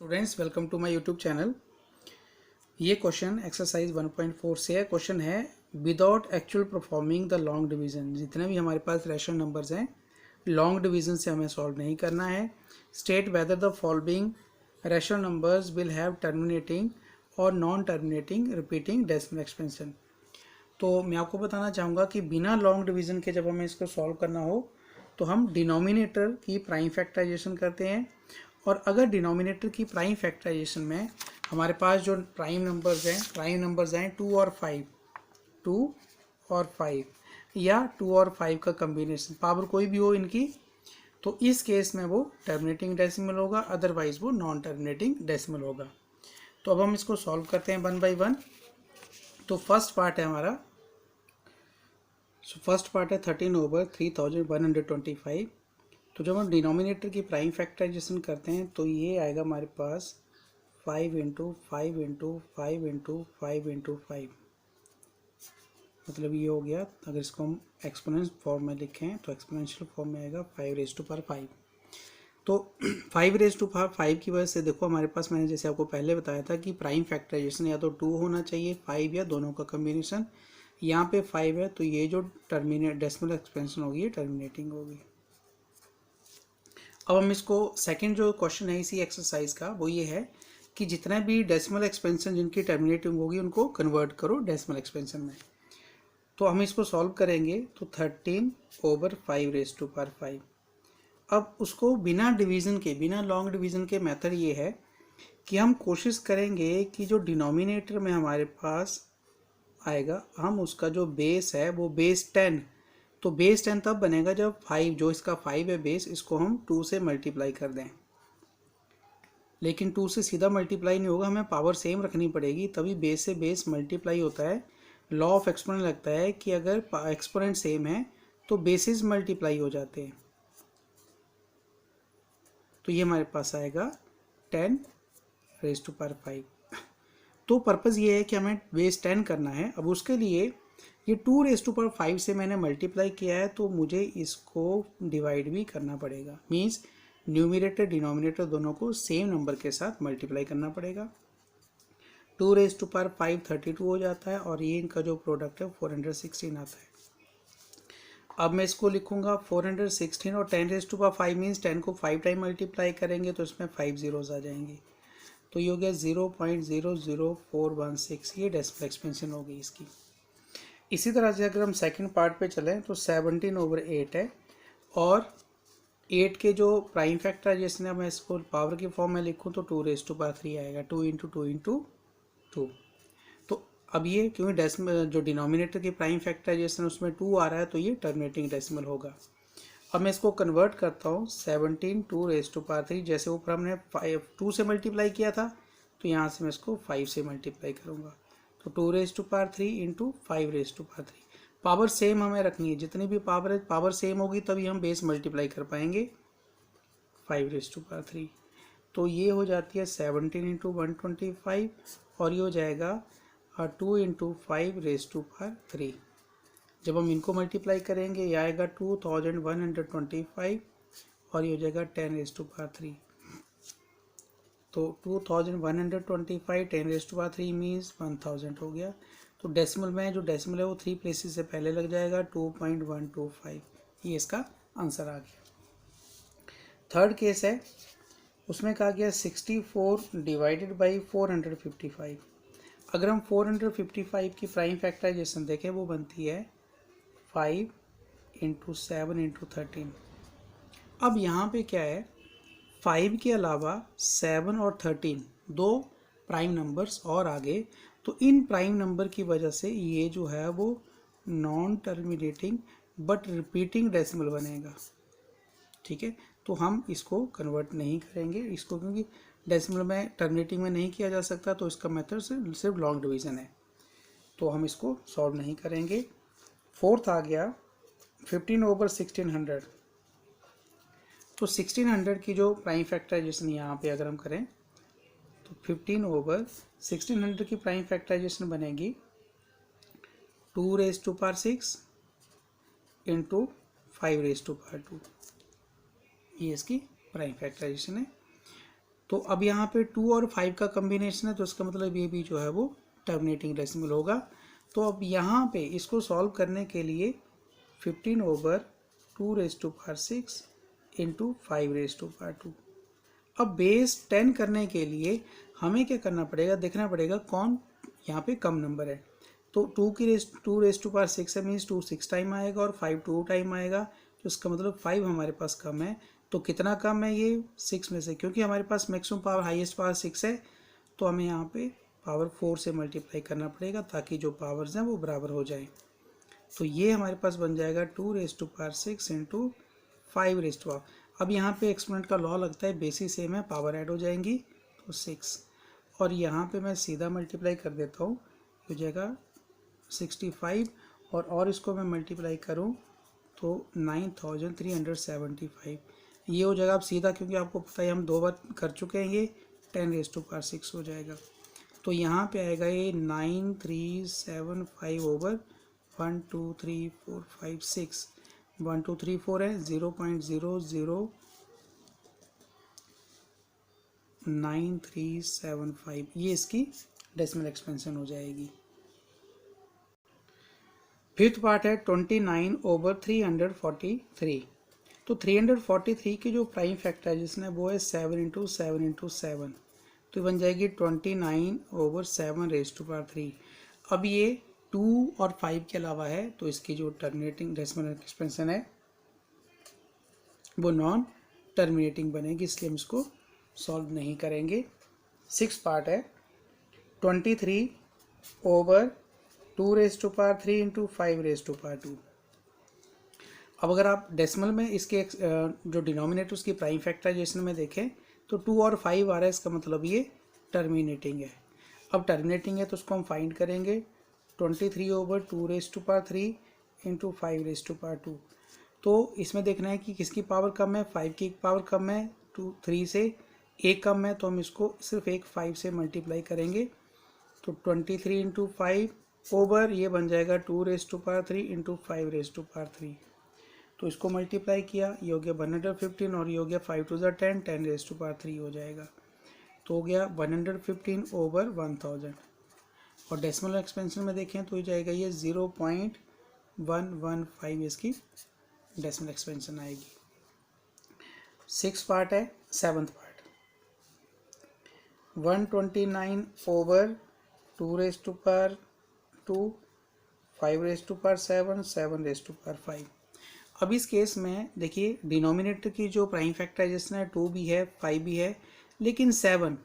Students welcome to my YouTube channel. ये question exercise 1.4 से है। क्वेश्चन है without actual performing the long division. जितने भी हमारे पास रैशनल नंबर्स हैं लॉन्ग डिवीजन से हमें सॉल्व नहीं करना है। State whether the following rational numbers will have terminating और non terminating repeating decimal expansion. तो मैं आपको बताना चाहूँगा कि बिना लॉन्ग डिवीजन के जब हमें इसको सॉल्व करना हो तो हम डिनोमिनेटर की प्राइम फैक्टराइजेशन करते हैं, और अगर डिनोमिनेटर की प्राइम फैक्टराइजेशन में हमारे पास जो प्राइम नंबर्स हैं 2 और 5, 2 और 5 या 2 और 5 का कम्बिनेशन, पावर कोई भी हो इनकी, तो इस केस में वो टर्मिनेटिंग डेसिमल होगा, अदरवाइज वो नॉन टर्मिनेटिंग डेसिमल होगा। तो अब हम इसको सॉल्व करते हैं वन बाई वन। तो फर्स्ट पार्ट है हमारा, फर्स्ट पार्ट है 13/3125। तो जब हम डिनोमिनेटर की प्राइम फैक्टराइजेशन करते हैं तो ये आएगा हमारे पास 5 इंटू 5 इंटू 5 इंटू 5 इंटू 5, मतलब ये हो गया। अगर इसको हम एक्सपोनेंशियल फॉर्म में लिखें तो एक्सपोनेंशियल फॉर्म में आएगा 5⁵5। तो 5⁵5 की वजह से देखो हमारे पास, मैंने जैसे आपको पहले बताया था कि प्राइम फैक्टराइजेशन या तो 2 होना चाहिए, 5 या दोनों का कम्बिनेशन। यहाँ पे 5 है तो ये जो डेसिमल एक्सपेंशन होगी ये टर्मिनेटिंग होगी। अब हम इसको सेकंड जो क्वेश्चन है इसी एक्सरसाइज का वो ये है कि जितने भी डेसिमल एक्सपेंशन जिनकी टर्मिनेटिंग होगी उनको कन्वर्ट करो डेसिमल एक्सपेंशन में। तो हम इसको सॉल्व करेंगे तो 13/5⁵5। अब उसको बिना डिवीज़न के, बिना लॉन्ग डिवीज़न के मेथड ये है कि हम कोशिश करेंगे कि जो डिनोमिनेटर में हमारे पास आएगा, हम उसका जो बेस है वो बेस 10, तो बेस 10 तब बनेगा जब 5, जो इसका 5 है बेस, इसको हम 2 से मल्टीप्लाई कर दें। लेकिन 2 से सीधा मल्टीप्लाई नहीं होगा, हमें पावर सेम रखनी पड़ेगी, तभी बेस से बेस मल्टीप्लाई होता है। लॉ ऑफ एक्सपोनेंट लगता है कि अगर एक्सपोनेंट सेम है तो बेसिस मल्टीप्लाई हो जाते हैं। तो ये हमारे पास आएगा 10⁵5। तो पर्पज़ ये है कि हमें बेस 10 करना है। अब उसके लिए ये 2⁵5 से मैंने मल्टीप्लाई किया है तो मुझे इसको डिवाइड भी करना पड़ेगा। मीन्स न्यूमरेटर डिनोमिनेटर दोनों को सेम नंबर के साथ मल्टीप्लाई करना पड़ेगा। 2⁵5 32 हो जाता है और ये इनका जो प्रोडक्ट है 416 आता है। अब मैं इसको लिखूंगा 416 और 10⁵5 मीन्स 10 को 5 टाइम मल्टीप्लाई करेंगे तो इसमें 5 zeros आ जाएंगे। तो ये हो गया 0.00416, ये डेसिमल एक्सपेंशन हो गई इसकी। इसी तरह से अगर हम सेकंड पार्ट पे चलें तो 17/8 है, और 8 के जो प्राइम फैक्टराइजेशन है मैं इसको पावर के फॉर्म में लिखूं तो 2⁵3 आएगा, 2 इंटू 2 इंटू 2। तो अब ये क्योंकि डेसिमल जो डिनोमिनेटर की प्राइम फैक्टराइजेशन उसमें 2 आ रहा है तो ये टर्मिनेटिंग डेसिमल होगा। अब मैं इसको कन्वर्ट करता हूँ 17 2⁵3, जैसे ऊपर हमने 2 से मल्टीप्लाई किया था तो यहाँ से मैं इसको 5 से मल्टीप्लाई करूँगा, तो 2⁵3 इंटू 5⁵3। पावर सेम हमें रखनी है, जितनी भी पावर है पावर सेम होगी तभी हम बेस मल्टीप्लाई कर पाएंगे 5⁵3। तो ये हो जाती है 17 इंटू 125 और ये हो जाएगा 2 इंटू 5⁵3। जब हम इनको मल्टीप्लाई करेंगे ये आएगा 2125 और ये हो जाएगा 10⁵3। तो 2125 10⁵3 मीन्स 1000 हो गया। तो डेसिमल में जो डेसिमल है वो 3 प्लेसेस से पहले लग जाएगा, 2.125, ये इसका आंसर आ गया। थर्ड केस है, उसमें कहा गया 64 डिवाइडेड बाई 455। अगर हम 455 की प्राइम फैक्टराइजेशन देखें वो बनती है 5 इंटू 7 इंटू 13। अब यहाँ पे क्या है, 5 के अलावा 7 और 13 दो प्राइम नंबर्स और आगे, तो इन प्राइम नंबर की वजह से ये जो है वो non terminating but repeating decimal बनेगा। ठीक है, तो हम इसको कन्वर्ट नहीं करेंगे इसको, क्योंकि डेसिमल में टर्मिनेटिंग में नहीं किया जा सकता, तो इसका मेथड सिर्फ लॉन्ग डिवीज़न है, तो हम इसको सॉल्व नहीं करेंगे। फोर्थ आ गया 15/1600। तो 1600 की जो प्राइम फैक्टराइजेशन यहाँ पे अगर हम करें तो 15/1600 की प्राइम फैक्टराइजेशन बनेगी 2⁵6 इंटू 5⁵2, ये इसकी प्राइम फैक्टराइजेशन है। तो अब यहाँ पे 2 और 5 का कम्बिनेशन है, तो इसका मतलब ये भी जो है वो टर्मिनेटिंग डेसिमल होगा। तो अब यहाँ पे इसको सॉल्व करने के लिए 15/2⁶ इंटू 5⁻²। अब बेस 10 करने के लिए हमें क्या करना पड़ेगा, देखना पड़ेगा कौन यहाँ पे कम नंबर है। तो 2⁻6 है, मीन्स 2 6 टाइम आएगा और 5 2 टाइम आएगा, तो इसका मतलब 5 हमारे पास कम है। तो कितना कम है ये 6 में से, क्योंकि हमारे पास मैक्सिमम पावर हाईएस्ट पावर 6 है, तो हमें यहाँ पे पावर 4 से मल्टीप्लाई करना पड़ेगा ताकि जो पावर्स हैं वो बराबर हो जाए। तो ये हमारे पास बन जाएगा 2⁻6 इंटू 5⁻²। अब यहाँ पे एक्सपोनेंट का लॉ लगता है, बेसिस सेम है, पावर ऐड हो जाएंगी तो 6, और यहाँ पे मैं सीधा मल्टीप्लाई कर देता हूँ, हो जाएगा 65, और इसको मैं मल्टीप्लाई करूँ तो 9375 ये हो जाएगा। आप सीधा, क्योंकि आपको पता है हम 2 बार कर चुके हैं, ये 10⁻6 हो जाएगा। तो यहाँ पे आएगा ये 9375/1 2 3 4 5 6, 1 2 3 4 है, 0.009375, ये इसकी डेसिमल एक्सपेंशन हो जाएगी। फिफ्थ पार्ट है 29/343। तो 343 की जो प्राइम फैक्टराइजेशन है वो है 7 × 7 × 7, तो बन जाएगी 29/7⁻3। अब ये 2 और 5 के अलावा है, तो इसकी जो टर्मिनेटिंग डेसिमल एक्सपेंशन है वो नॉन टर्मिनेटिंग बनेगी, इसलिए हम इसको सॉल्व नहीं करेंगे। 6 पार्ट है 23/2⁻³ इंटू 5⁻²। अब अगर आप डेसिमल में इसके जो डिनोमिनेटर उसकी प्राइम फैक्टराइजेशन में देखें तो 2 और 5 आ रहा है, इसका मतलब ये टर्मिनेटिंग है। अब टर्मिनेटिंग है तो उसको हम फाइंड करेंगे 23/2⁻³ इंटू 5⁻²। तो इसमें देखना है कि किसकी पावर कम है, 5 की पावर कम है, 3 से एक कम है, तो हम इसको सिर्फ एक 5 से मल्टीप्लाई करेंगे। तो 23 × 5 ओवर ये बन जाएगा 2⁻³ इंटू 5⁻3। तो इसको मल्टीप्लाई किया, ये हो गया 115, और ये हो गया 5 2 10, 10⁻³ हो जाएगा। तो हो गया 115/1000। और डेसिमल एक्सपेंशन में देखें तो हो जाएगा ये 0.115 इसकी डेसिमल एक्सपेंशन आएगी। 6 पार्ट है 7th पार्ट 129/2⁻2 5⁻7 7⁻5। अब इस केस में देखिए डिनोमिनेटर की जो प्राइम फैक्टराइजेशन है 2 भी है 5 भी है, लेकिन 7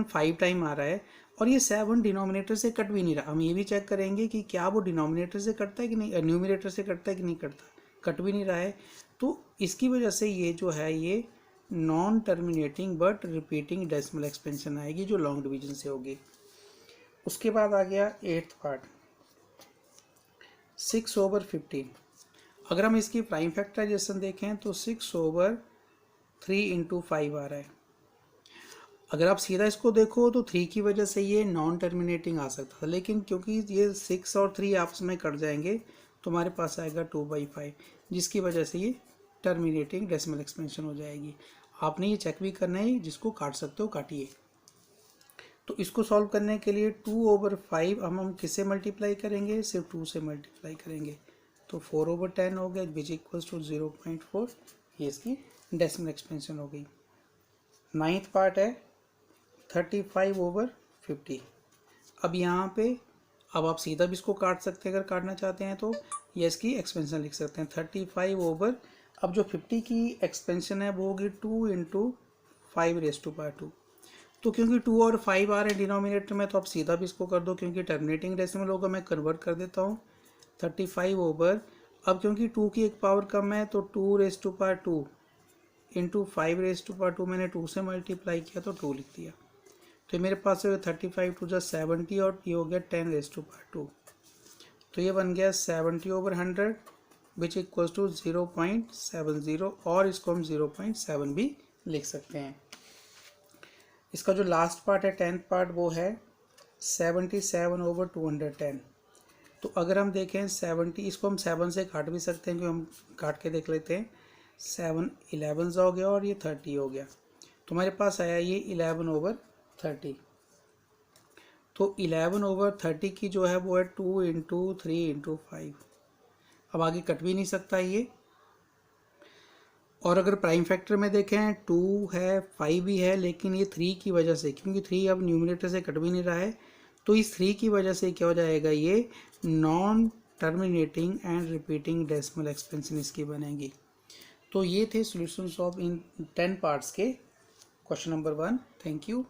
5 टाइम आ रहा है, और ये 7 डिनोमिनेटर से कट भी नहीं रहा। हम ये भी चेक करेंगे कि क्या वो डिनोमिनेटर से कटता है कि नहीं, न्यूमिनेटर से कटता है कि नहीं कटता, कट भी नहीं रहा है। तो इसकी वजह से ये जो है ये non terminating but repeating decimal expansion आएगी, जो लॉन्ग डिवीजन से होगी। उसके बाद आ गया 8th पार्ट 6/15। अगर हम इसकी प्राइम फैक्टराइजेशन देखें तो 6/3 इंटू 5 आ रहा है। अगर आप सीधा इसको देखो तो 3 की वजह से ये नॉन टर्मिनेटिंग आ सकता था, लेकिन क्योंकि ये 6 और 3 आपस में कट जाएंगे तो हमारे पास आएगा 2/5, जिसकी वजह से ये टर्मिनेटिंग डेसिमल एक्सपेंशन हो जाएगी। आपने ये चेक भी करना है, जिसको काट सकते हो काटिए। तो इसको सॉल्व करने के लिए 2/5 हम किससे मल्टीप्लाई करेंगे, सिर्फ 2 से मल्टीप्लाई करेंगे, तो 4/10 हो गया, विच इक्वल्स टू 0.4, ये इसकी डेसिमल एक्सपेंशन हो गई। 9th पार्ट है 35/50। अब यहाँ पे अब आप सीधा भी इसको काट सकते हैं, अगर काटना चाहते हैं तो ये इसकी एक्सपेंशन लिख सकते हैं 35 अब जो 50 की एक्सपेंशन है वो होगी 2 × 5⁻²। तो क्योंकि 2 और 5 आ रहे हैं डिनोमिनेटर में, तो आप सीधा भी इसको कर दो, क्योंकि टर्मिनेटिंग डेसिमल होगा। मैं कन्वर्ट कर देता हूँ 35 अब क्योंकि 2 की एक पावर कम है तो 2⁻² इंटू 5⁻², मैंने 2 से मल्टीप्लाई किया तो 2 लिख दिया। तो मेरे पास है 35 2 70, और ये हो गया 10⁻²। तो ये बन गया 70/100 विच इक्वल्स टू 0.70, और इसको हम 0.7 भी लिख सकते हैं। इसका जो लास्ट पार्ट है 10th पार्ट वो है 77/210। तो अगर हम देखें 70, इसको हम 7 से काट भी सकते हैं, क्योंकि हम काट के देख लेते हैं। 7 11 हो गया और ये 30 हो गया। तो हमारे पास आया ये 11/30। तो 11/30 की जो है वो है 2 इंटू 3 इंटू 5। अब आगे कट भी नहीं सकता ये। और अगर प्राइम फैक्टर में देखें 2 है 5 भी है, लेकिन ये 3 की वजह से, क्योंकि 3 अब न्यूमरेटर से कट भी नहीं रहा है, तो इस 3 की वजह से क्या हो जाएगा, ये non terminating and repeating decimal expansion इसकी बनेगी। तो ये थे सॉल्यूशंस ऑफ इन 10 पार्ट्स के क्वेश्चन नंबर 1। Thank you.